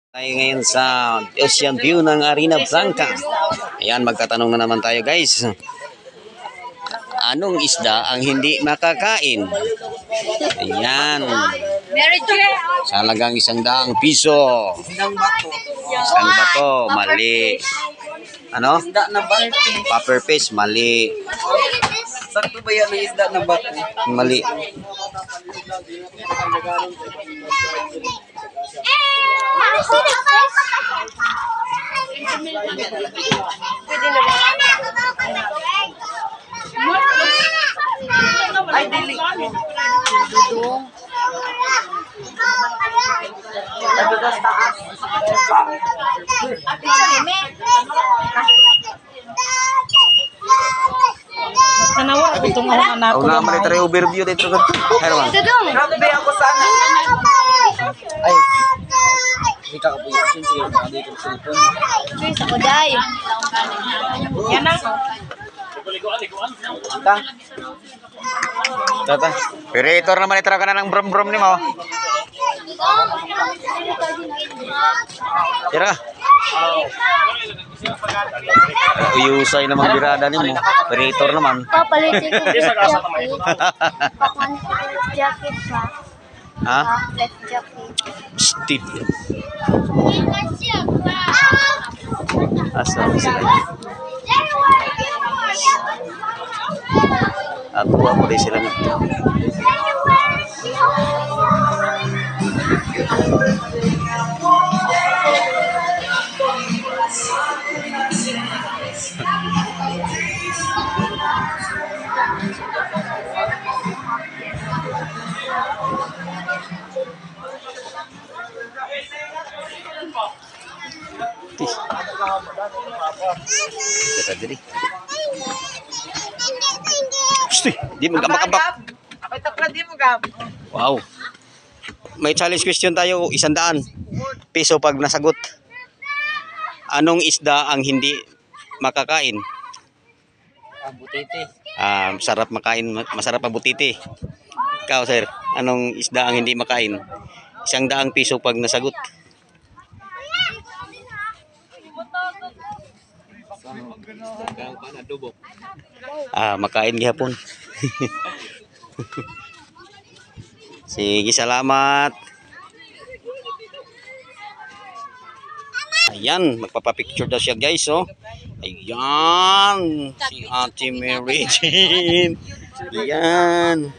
Tayo ngayon sa Ocean View ng Arena Blanca. Ayan, magtatanong na naman tayo guys. Anong isda ang hindi makakain? Ayan. Salagang 100 piso. Isdang bato. Isang bato, mali. Ano? Isda na bato. Puffer fish, mali. Sakto ba yan ang isda na bato? Mali. Ay, dili. Nadudas taas. Nanawa ako itong anak Ako ko. naman ito rin overview dito. Herman. Grabe ako sana. Ay. Hindi ka kapuyo. Sige, hindi ka cellphone. Please ako, Day. Yan na. Tata. Operator naman ito ka na ng brom-brom ni mo. Tira. Uyusay naman birada ni mo. Operator naman. Papalitin ko yung jacket. Pakuan ko yung jacket pa. Ha? Left jacket. Steve. Asa sila. Ako din sila. Kita diri. Psti, di magkabak-abak. Ako takla di mo gab. Wow. May challenge question tayo, 100 piso pag nasagot. Anong isda ang hindi makakain? Butiti. Sarap makain, masarap ang butiti. Ikaw, sir, anong isda ang hindi makain? 100 piso pag nasagot. Makain gihapon. Sige, salamat. Ayan, magpapapicture daw siya guys, oh. Ayan, si Ate Mary Jane. Ayan.